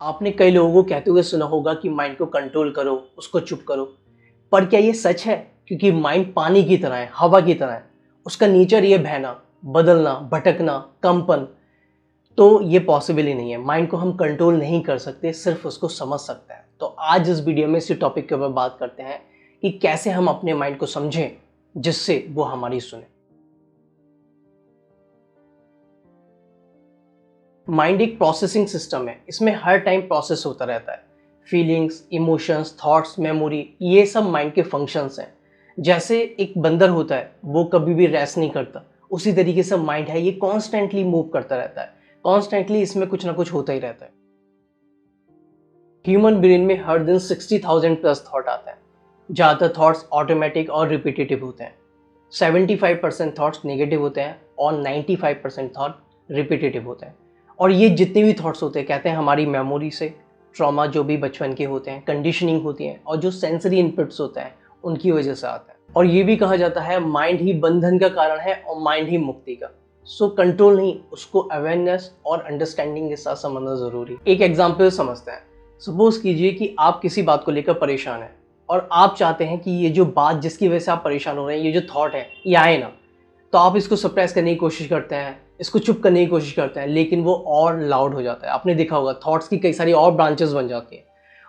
आपने कई लोगों को कहते हुए सुना होगा कि माइंड को कंट्रोल करो, उसको चुप करो। पर क्या ये सच है? क्योंकि माइंड पानी की तरह है, हवा की तरह है। उसका नेचर ये बहना, बदलना, भटकना, कंपन। तो ये पॉसिबल ही नहीं है। माइंड को हम कंट्रोल नहीं कर सकते, सिर्फ उसको समझ सकते हैं। तो आज इस वीडियो में इसी टॉपिक के ऊपर बात करते हैं कि कैसे हम अपने माइंड को समझें जिससे वो हमारी सुने। माइंड एक प्रोसेसिंग सिस्टम है। इसमें हर टाइम प्रोसेस होता रहता है। फीलिंग्स, इमोशंस, थॉट्स, मेमोरी, ये सब माइंड के फंक्शंस हैं। जैसे एक बंदर होता है, वो कभी भी रेस्ट नहीं करता, उसी तरीके से माइंड है, ये कॉन्स्टेंटली मूव करता रहता है। कॉन्स्टेंटली इसमें कुछ ना कुछ होता ही रहता है। ह्यूमन ब्रेन में हर दिन 60,000 प्लस थॉट आते हैं। ज़्यादातर थॉट्स ऑटोमेटिक और रिपीटेटिव होते हैं। 75% थॉट्स नेगेटिव होते हैं और 95% थॉट रिपीटेटिव होते हैं। और ये जितने भी थॉट्स होते हैं, कहते हैं हमारी मेमोरी से, ट्रॉमा जो भी बचपन के होते हैं, कंडीशनिंग होती है और जो सेंसरी इनपुट्स होते हैं उनकी वजह से आता है। और ये भी कहा जाता है माइंड ही बंधन का कारण है और माइंड ही मुक्ति का। सो कंट्रोल नहीं, उसको अवेयरनेस और अंडरस्टैंडिंग के साथ समझना जरूरी। एक एग्जाम्पल समझते हैं। सपोज कीजिए कि आप किसी बात को लेकर परेशान हैं और आप चाहते हैं कि ये जो बात जिसकी वजह से आप परेशान हो रहे हैं, ये जो थॉट है, ये आए ना। तो आप इसको सप्रेस करने की कोशिश करते हैं, इसको चुप करने की कोशिश करते हैं, लेकिन वो और लाउड हो जाता है। आपने देखा होगा थॉट्स की कई सारी और ब्रांचेस बन जाती हैं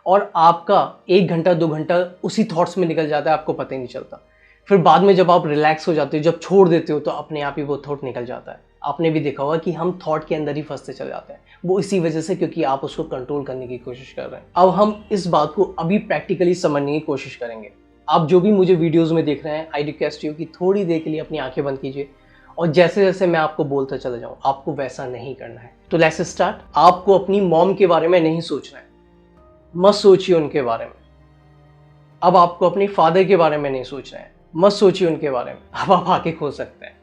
और आपका 1 घंटा 2 घंटा उसी थॉट्स में निकल जाता है, आपको पता ही नहीं चलता। फिर बाद में जब आप रिलैक्स हो जाते हो, जब छोड़ देते हो, तो अपने आप ही वो थॉट निकल जाता है। आपने भी देखा होगा कि हम थॉट के अंदर ही फंसते चले जाते हैं, वो इसी वजह से क्योंकि आप उसको कंट्रोल करने की कोशिश कर रहे हैं। अब हम इस बात को अभी प्रैक्टिकली समझने की कोशिश करेंगे। आप जो भी मुझे वीडियोस में देख रहे हैं, आई रिक्वेस्ट यू कि थोड़ी देर के लिए अपनी आंखें बंद कीजिए और जैसे जैसे मैं आपको बोलता चला जाऊं, आपको वैसा नहीं करना है। तो लेट्स स्टार्ट। आपको अपनी मॉम के बारे में नहीं सोचना है, मत सोचिए उनके बारे में। अब आपको अपने फादर के बारे में नहीं सोचना है, मत सोचिए उनके बारे में। अब आप आगे खोल सकते हैं।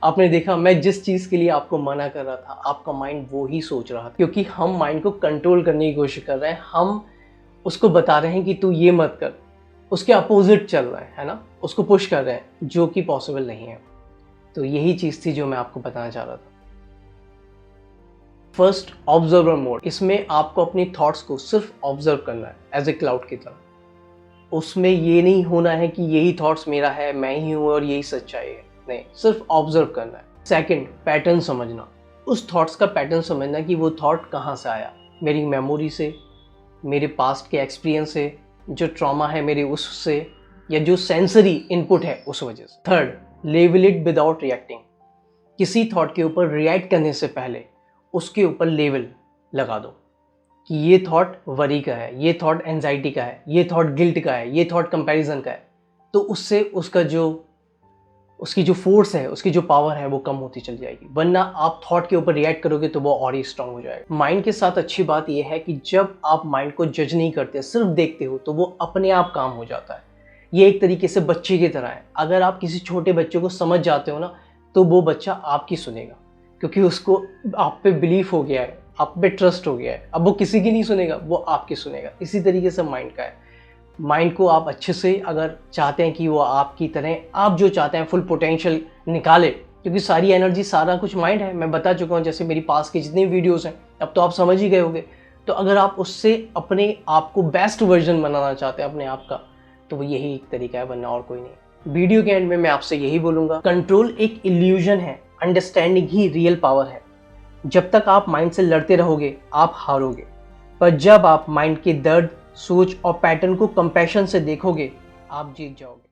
आपने देखा, मैं जिस चीज़ के लिए आपको मना कर रहा था, आपका माइंड वो ही सोच रहा था, क्योंकि हम माइंड को कंट्रोल करने की कोशिश कर रहे हैं। हम उसको बता रहे हैं कि तू ये मत कर, उसके अपोजिट चल रहा है ना, उसको पुश कर रहे हैं, जो कि पॉसिबल नहीं है। तो यही चीज़ थी जो मैं आपको बताना चाह रहा था। First, observer mode. इसमें आपको अपनी थॉट्स को सिर्फ ऑब्जर्व करना है एज ए क्लाउड की तरह। उसमें ये नहीं होना है कि यही थॉट्स मेरा है, मैं ही हूँ और यही सच्चाई है। नहीं, सिर्फ ऑब्जर्व करना है। सेकंड, पैटर्न समझना। उस थॉट्स का पैटर्न समझना कि वो थॉट कहाँ से आया, मेरी मेमोरी से, मेरे पास्ट के एक्सपीरियंस से, जो ट्रॉमा है मेरे उससे, या जो सेंसरी इनपुट है उस वजह से। Third, label it without reacting. किसी थॉट के ऊपर रिएक्ट करने से पहले उसके ऊपर लेबल लगा दो कि ये थॉट वरी का है, ये थॉट एंजाइटी का है, ये थॉट गिल्ट का है, ये थॉट कंपैरिजन का है। तो उससे उसकी जो फोर्स है, उसकी जो पावर है, वो कम होती चली जाएगी। वरना आप थॉट के ऊपर रिएक्ट करोगे तो वो और ही स्ट्रांग हो जाएगा। माइंड के साथ अच्छी बात यह है कि जब आप माइंड को जज नहीं करते, सिर्फ देखते हो, तो वो अपने आप काम हो जाता है। ये एक तरीके से बच्चे की तरह है। अगर आप किसी छोटे बच्चे को समझ जाते हो ना, तो वो बच्चा आपकी सुनेगा, क्योंकि उसको आप पे बिलीफ हो गया है, आप पे ट्रस्ट हो गया है। अब वो किसी की नहीं सुनेगा, वो आपकी सुनेगा। इसी तरीके से माइंड का है। माइंड को आप अच्छे से अगर चाहते हैं कि वो आपकी तरह, आप जो चाहते हैं फुल पोटेंशियल निकाले, क्योंकि सारी एनर्जी, सारा कुछ माइंड है। मैं बता चुका हूँ, जैसे मेरी पास की जितनी वीडियोस हैं, अब तो आप समझ ही गए होंगे। तो अगर आप उससे अपने आप को बेस्ट वर्जन बनाना चाहते हैं अपने आप का, तो वो यही एक तरीका है, वरना और कोई नहीं। वीडियो के एंड में मैं आपसे यही बोलूँगा, कंट्रोल एक इल्यूजन है, अंडरस्टैंडिंग ही रियल पावर है। जब तक आप माइंड से लड़ते रहोगे, आप हारोगे। पर जब आप माइंड के दर्द, सोच और पैटर्न को कंपैशन से देखोगे, आप जीत जाओगे।